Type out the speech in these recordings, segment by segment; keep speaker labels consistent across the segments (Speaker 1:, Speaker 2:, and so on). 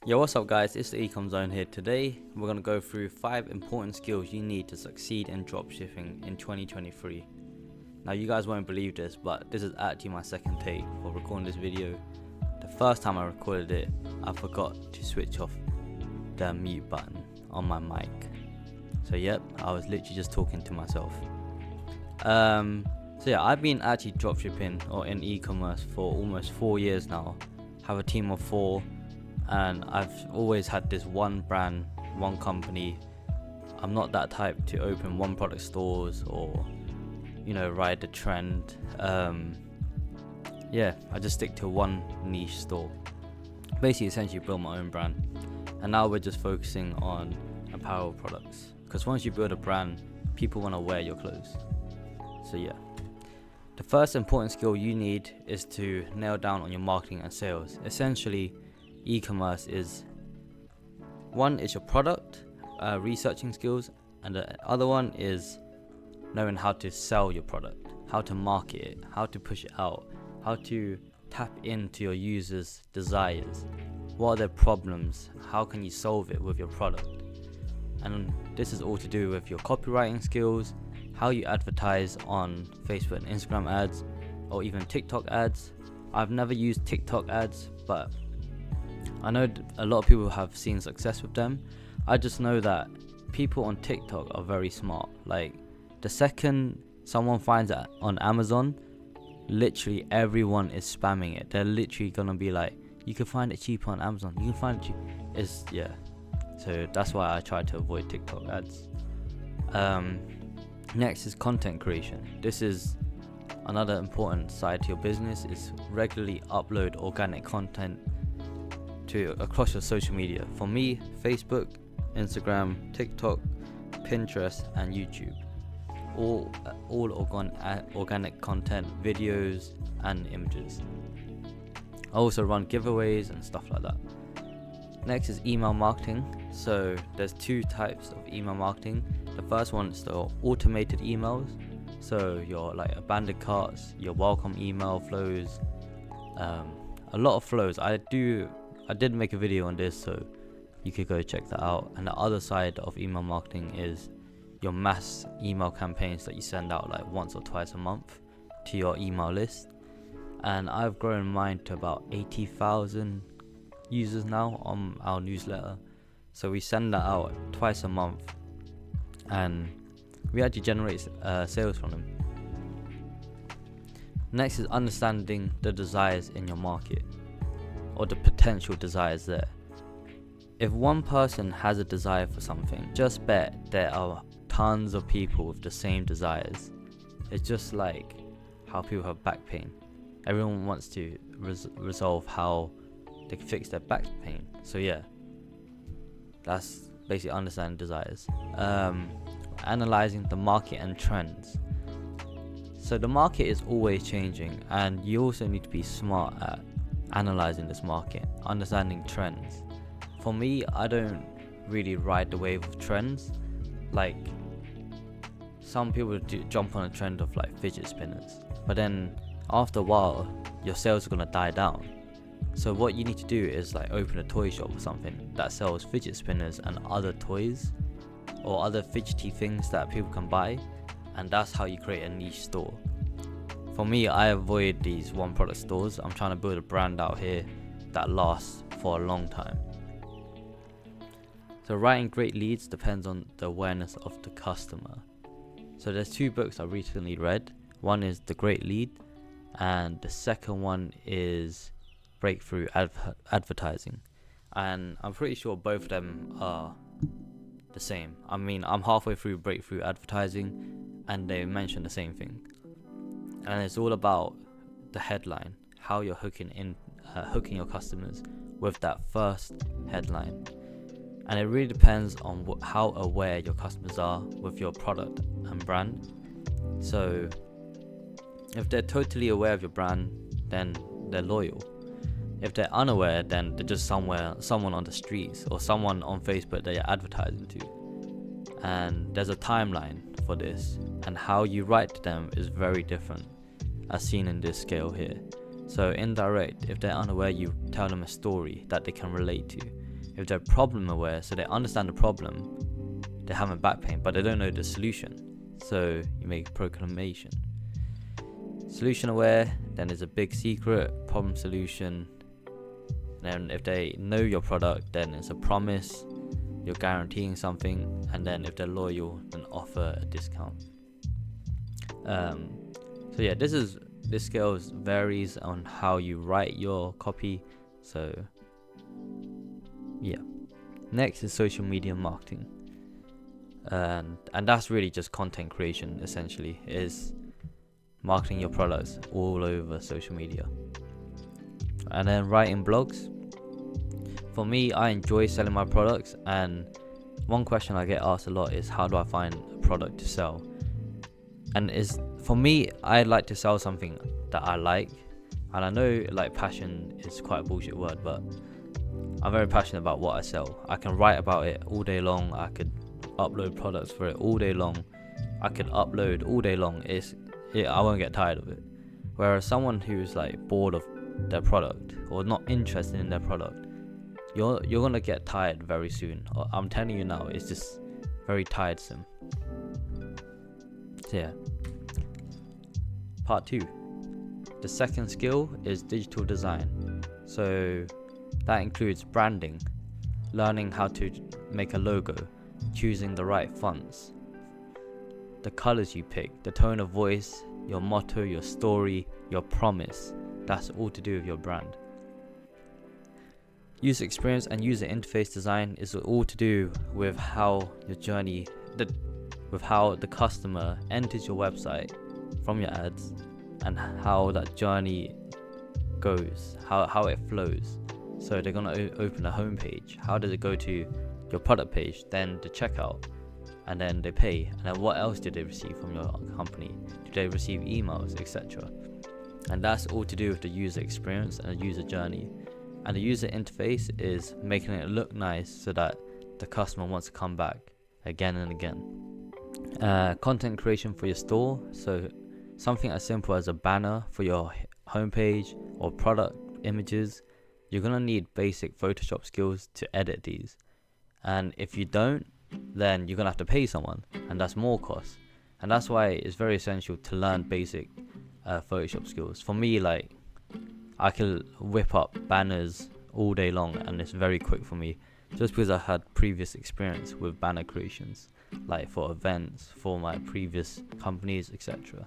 Speaker 1: Yo, what's up guys, it's the ECOM Zone here. Today we're going to go through 5 important skills you need to succeed in dropshipping in 2023. Now you guys won't believe this, but this is actually my second take for recording this video. The first time I recorded it, I forgot to switch off the mute button on my mic. So yep, I was literally just talking to myself. So yeah, I've been actually dropshipping or in e-commerce for almost 4 years now. Have a team of 4. And I've always had this one brand, one company. I'm not that type to open one product stores or, ride the trend. I just stick to one niche store. Basically, essentially build my own brand. And now we're just focusing on apparel products. Because once you build a brand, people want to wear your clothes. So yeah. The first important skill you need is to nail down on your marketing and sales. Essentially, e-commerce is one is your product, researching skills, and the other one is knowing how to sell your product, how to market it, how to push it out, how to tap into your users' desires. What are their problems? How can you solve it with your product? And this is all to do with your copywriting skills, how you advertise on Facebook and Instagram ads, or even TikTok ads. I've never used TikTok ads, but I know a lot of people have seen success with them. I just know that people on TikTok are very smart. Like, the second someone finds it on Amazon, literally everyone is spamming it. They're literally gonna be like, you can find it cheaper on Amazon, you can find it cheap. So that's why I try to avoid TikTok ads. Next is content creation. This is another important side to your business, is regularly upload organic content across your social media. For me, Facebook, Instagram, TikTok, Pinterest, and YouTube. All organic content, videos, and images. I also run giveaways and stuff like that. Next is email marketing. So there's 2 types of email marketing. The first one is the automated emails. So your abandoned carts, your welcome email flows, a lot of flows. I did make a video on this, so you could go check that out. And the other side of email marketing is your mass email campaigns that you send out once or twice a month to your email list. And I've grown mine to about 80,000 users now on our newsletter. So we send that out twice a month, and we actually generate sales from them. Next is understanding the desires in your market, or the potential desires there. If one person has a desire for something, just bet there are tons of people with the same desires. It's just like how people have back pain. Everyone wants to resolve how they can fix their back pain. So yeah, that's basically understanding desires. Analyzing the market and trends. So the market is always changing, and you also need to be smart at analyzing this market, understanding trends. For me, I don't really ride the wave of trends. Like, some people jump on a trend of fidget spinners, but then after a while your sales are gonna die down. So what you need to do is open a toy shop or something that sells fidget spinners and other toys or other fidgety things that people can buy, and that's how you create a niche store. For me, I avoid these one product stores. I'm trying to build a brand out here that lasts for a long time. So writing great leads depends on the awareness of the customer. So there's 2 books I recently read. One is The Great Lead, and the second one is Breakthrough Advertising. And I'm pretty sure both of them are the same. I mean, I'm halfway through Breakthrough Advertising, and they mention the same thing. And it's all about the headline, how you're hooking your customers with that first headline. And it really depends on how aware your customers are with your product and brand. So if they're totally aware of your brand, then they're loyal. If they're unaware, then they're just someone on the streets or someone on Facebook that you're advertising to. And there's a timeline for this, and how you write to them is very different, as seen in this scale here. So indirect, if they're unaware, you tell them a story that they can relate to. If they're problem aware, so they understand the problem, they're having back pain, but they don't know the solution. So you make proclamation. Solution aware, then there's a big secret, problem solution. Then if they know your product, then it's a promise, you're guaranteeing something. And then if they're loyal, then offer a discount. So yeah, this scale varies on how you write your copy. So yeah. Next is social media marketing. And that's really just content creation, essentially, is marketing your products all over social media. And then writing blogs. For me, I enjoy selling my products, and one question I get asked a lot is, how do I find a product to sell? And for me, I like to sell something that I like. And I know like passion is quite a bullshit word, but I'm very passionate about what I sell. I can write about it all day long. I could upload products for it all day long. I could upload all day long. I won't get tired of it. Whereas someone who's like bored of their product or not interested in their product, you're gonna get tired very soon. I'm telling you now, it's just very tiresome. So yeah. Part 2. The second skill is digital design. So that includes branding, learning how to make a logo, choosing the right fonts, the colors you pick, the tone of voice, your motto, your story, your promise. That's all to do with your brand. User experience and user interface design is all to do with how your journey, with how the customer enters your website from your ads, and how that journey goes, how it flows. So they're gonna open a homepage. How does it go to your product page, then the checkout, and then they pay? And then what else do they receive from your company? Do they receive emails, etc.? And that's all to do with the user experience and the user journey. And the user interface is making it look nice so that the customer wants to come back again and again. Content creation for your store. So something as simple as a banner for your homepage or product images. You're going to need basic Photoshop skills to edit these. And if you don't, then you're going to have to pay someone, and that's more cost. And that's why it's very essential to learn basic Photoshop skills. For me, like, I can whip up banners all day long, and it's very quick for me, just because I had previous experience with banner creations, like for events, for my previous companies, etc.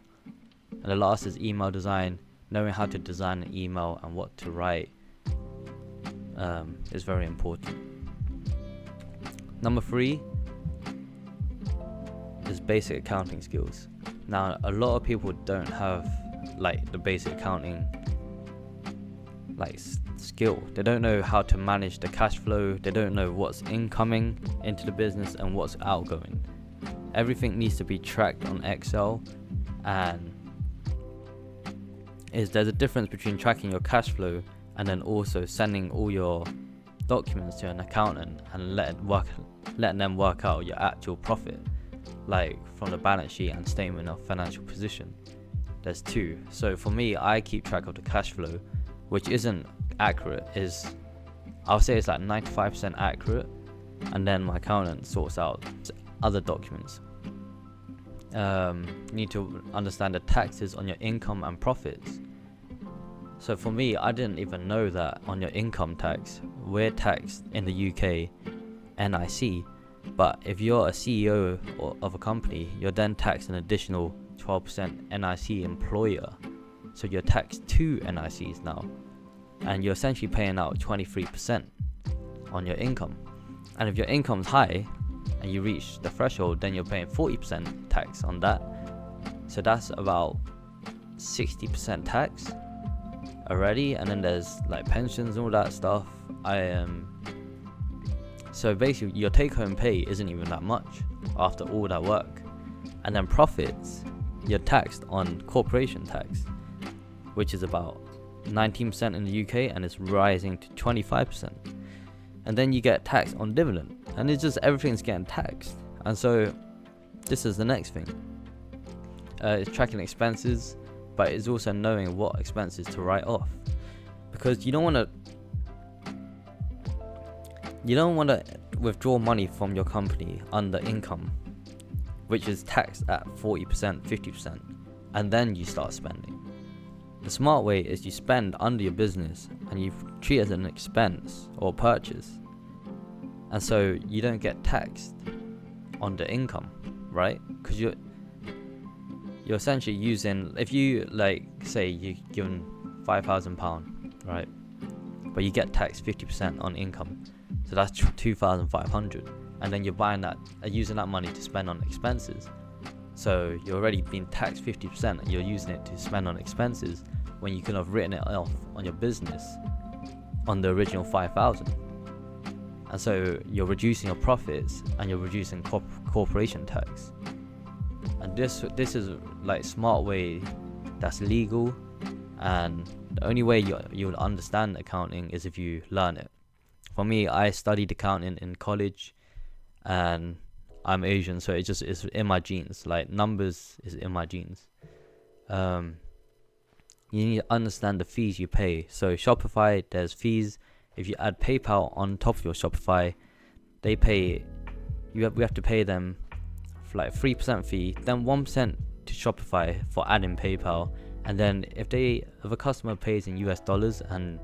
Speaker 1: And the last is email design. Knowing how to design an email and what to write is very important. Number 3 is basic accounting skills. Now, a lot of people don't have like the basic accounting like skill. They don't know how to manage the cash flow. They don't know what's incoming into the business and what's outgoing. Everything needs to be tracked on Excel, and there's a difference between tracking your cash flow and then also sending all your documents to an accountant and letting them work out your actual profit, like from the balance sheet and statement of financial position. There's two. So for me, I keep track of the cash flow, which isn't accurate. I'll say it's like 95% accurate, and then my accountant sorts out other documents. You need to understand the taxes on your income and profits. So for me, I didn't even know that on your income tax, we're taxed in the UK NIC, but if you're a CEO of a company, you're then taxed an additional 12% NIC employer. So you're taxed 2 NICs now, and you're essentially paying out 23% on your income. And if your income's high and you reach the threshold, then you're paying 40% tax on that. So that's about 60% tax already, and then there's like pensions and all that stuff. So basically your take-home pay isn't even that much after all that work. And then profits, you're taxed on corporation tax, which is about 19% in the UK, and it's rising to 25%. And then you get taxed on dividend, and it's just everything's getting taxed. And so this is the next thing. It's tracking expenses, but it's also knowing what expenses to write off, because you don't want You don't want to withdraw money from your company under income, which is taxed at 40%, 50%, and then you start spending. The smart way is you spend under your business and you treat it as an expense or purchase. And so you don't get taxed on the income, right? Because you're essentially using, if you say you're given £5,000, right? But you get taxed 50% on income. So that's 2,500. And then you're buying that, using that money to spend on expenses. So you're already being taxed 50% and you're using it to spend on expenses when you could have written it off on your business on the original 5,000. And so you're reducing your profits and you're reducing corporation tax. And this is smart way that's legal, and the only way you'll understand accounting is if you learn it. For me, I studied accounting in college, and I'm Asian, so it's in my genes. Numbers is in my genes. You need to understand the fees you pay. So Shopify, there's fees. If you add PayPal on top of your Shopify, we have to pay them 3% fee, then 1% to Shopify for adding PayPal, and then if a customer pays in US dollars and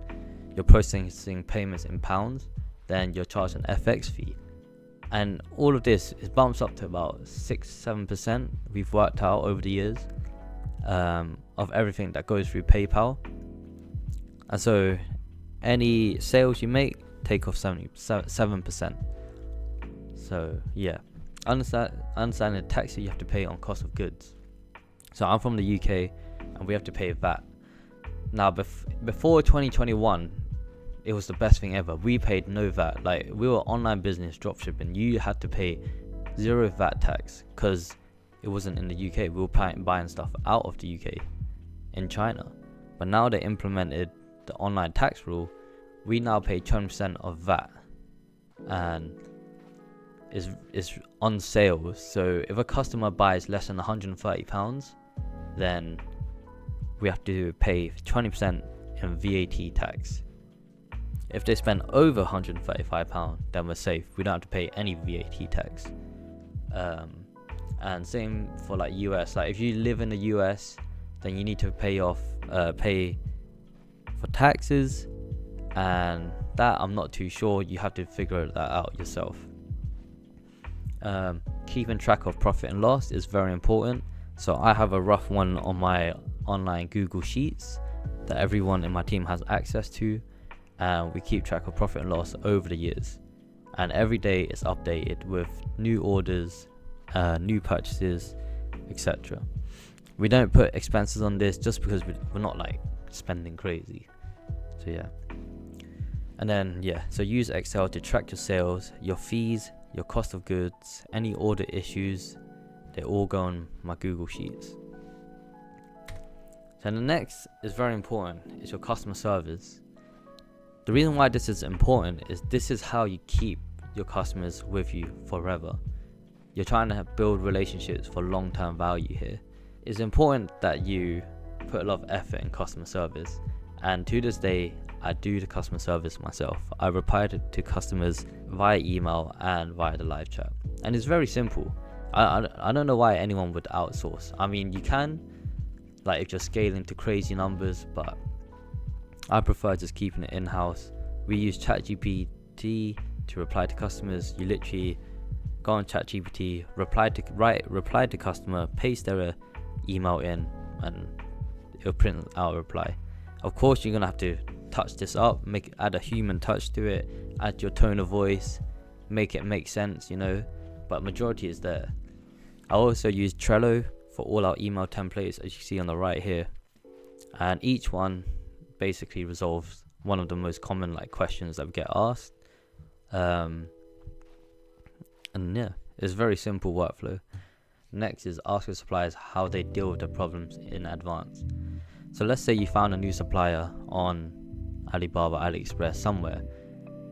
Speaker 1: you're processing payments in pounds, then you're charged an FX fee. And all of this is bumps up to about 6-7% we've worked out over the years of everything that goes through PayPal. And so any sales you make, take off 7%. So yeah, understand the tax that you have to pay on cost of goods. So I'm from the UK and we have to pay VAT. Now before 2021, it was the best thing ever. We paid no VAT. We were online business, dropshipping. You had to pay 0 VAT tax because it wasn't in the UK. We were buying stuff out of the UK in China. But now they implemented the online tax rule. We now pay 20% of VAT, and is on sales. So if a customer buys less than £130, then we have to pay 20% in VAT tax. If they spend over £135, then we're safe. We don't have to pay any VAT tax. And same for US. If you live in the US, then you need to pay for taxes, and that I'm not too sure. You have to figure that out yourself. Keeping track of profit and loss is very important. So I have a rough one on my online Google Sheets that everyone in my team has access to, and we keep track of profit and loss over the years, and every day it's updated with new orders, new purchases, etc. We don't put expenses on this just because we're not spending crazy. So yeah. And then so use Excel to track your sales, your fees, your cost of goods, any order issues. They all go on my Google Sheets. So the next is very important, is your customer service. The reason why this is important is this is how you keep your customers with you forever. You're trying to build relationships for long-term value here. It's important that you put a lot of effort in customer service, and to this day I do the customer service myself. I reply to customers via email and via the live chat, and it's very simple. I don't know why anyone would outsource. I mean, you can, if you're scaling to crazy numbers, but I prefer just keeping it in-house. We use ChatGPT to reply to customers. You literally go on ChatGPT, reply to customer, paste their email in, and it'll print out a reply. Of course, you're gonna have to touch this up, add a human touch to it, add your tone of voice, make it make sense, but majority is there. I also use Trello for all our email templates, as you see on the right here, and each one basically resolves one of the most common questions that we get asked. And yeah, it's very simple workflow. Next is ask your suppliers how they deal with the problems in advance. So let's say you found a new supplier on Alibaba, AliExpress, somewhere,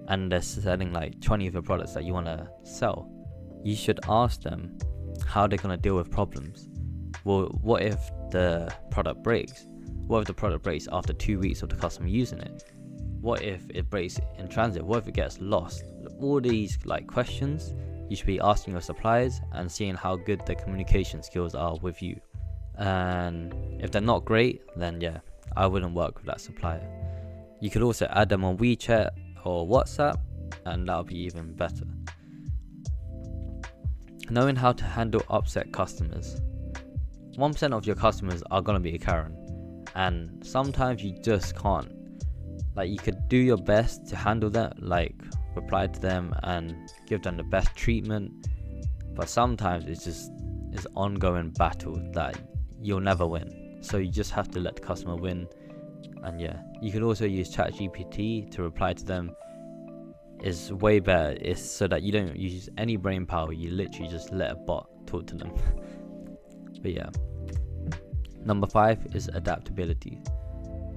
Speaker 1: and they're selling 20 of your products that you want to sell. You should ask them how they're going to deal with problems. Well, what if the product breaks? What if the product breaks after 2 weeks of the customer using it? What if it breaks in transit? What if it gets lost? all these like questions, you should be asking your suppliers and seeing how good their communication skills are with you. And if they're not great, then yeah, I wouldn't work with that supplier. You could also add them on WeChat or WhatsApp, and that'll be even better. Knowing how to handle upset customers. 1% of your customers are going to be a Karen, and sometimes you just can't. Like, you could do your best to handle that, like reply to them and give them the best treatment, but sometimes it's ongoing battle that you'll never win. So you just have to let the customer win. And yeah, you could also use ChatGPT to reply to them. Is way better. It's so that you don't use any brain power, you literally just let a bot talk to them. But yeah, number 5 is adaptability.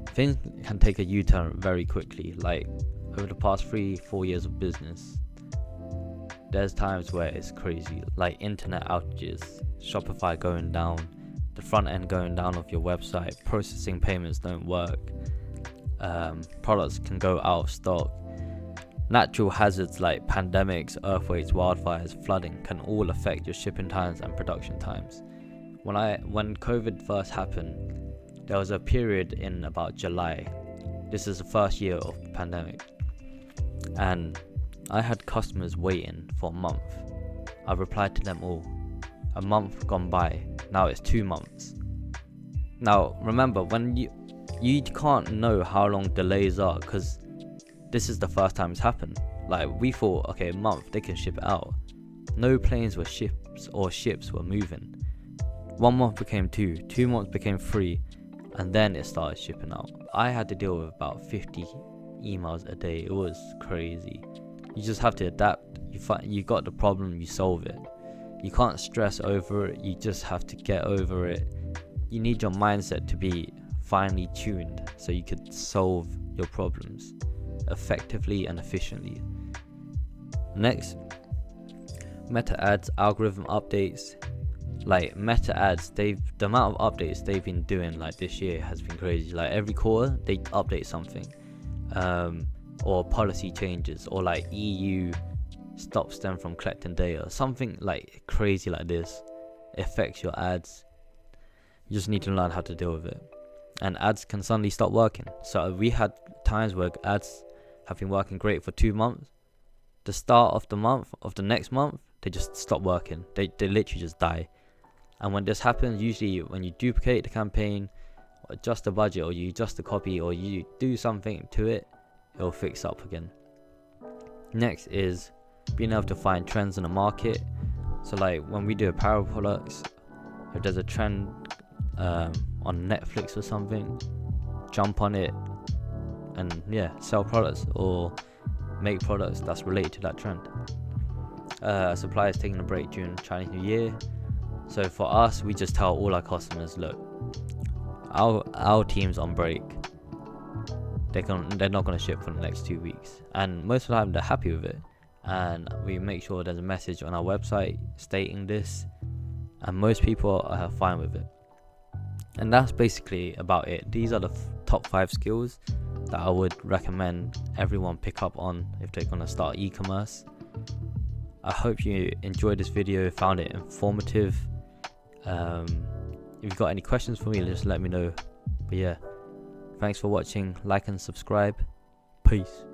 Speaker 1: Things can take a U-turn very quickly. Like over the past 3-4 years of business, there's times where it's crazy, like internet outages, Shopify going down, the front end going down of your website, processing payments don't work, products can go out of stock. Natural hazards like pandemics, earthquakes, wildfires, flooding can all affect your shipping times and production times. When COVID first happened, there was a period in about July. This is the first year of the pandemic, and I had customers waiting for a month. I replied to them all. A month gone by, now it's 2 months. Now remember, when you can't know how long delays are, because this is the first time it's happened. Like, we thought, okay, a month, they can ship it out. No planes were ships were moving. 1 month became 2, 2 months became 3, and then it started shipping out. I had to deal with about 50 emails a day. It was crazy. You just have to adapt. You got the problem, you solve it. You can't stress over it, you just have to get over it. You need your mindset to be finely tuned so you could solve your problems effectively and efficiently. Next, meta ads, algorithm updates. Like meta ads, the amount of updates they've been doing like this year has been crazy. Like every quarter they update something, or policy changes, or like EU stops them from collecting data, something like crazy like this. It affects your ads. You just need to learn how to deal with it. And ads can suddenly stop working. So we had times where ads have been working great for 2 months. The start of the next month, they just stop working. They literally just die. And when this happens, usually when you duplicate the campaign, or adjust the budget, or you adjust the copy, or you do something to it, it'll fix up again. Next is being able to find trends in the market. So like when we do apparel products, if there's a trend on Netflix or something, jump on it and sell products or make products that's related to that trend. Suppliers taking a break during Chinese New Year. So for us, we just tell all our customers, look, our team's on break. They're not going to ship for the next 2 weeks, and most of the time they're happy with it. And we make sure there's a message on our website stating this, and most people are fine with it. And that's basically about it. These are the top 5 skills that I would recommend everyone pick up on if they're going to start e-commerce. I hope you enjoyed this video, found it informative. If you've got any questions for me, just let me know. But yeah, thanks for watching. Like and subscribe. Peace.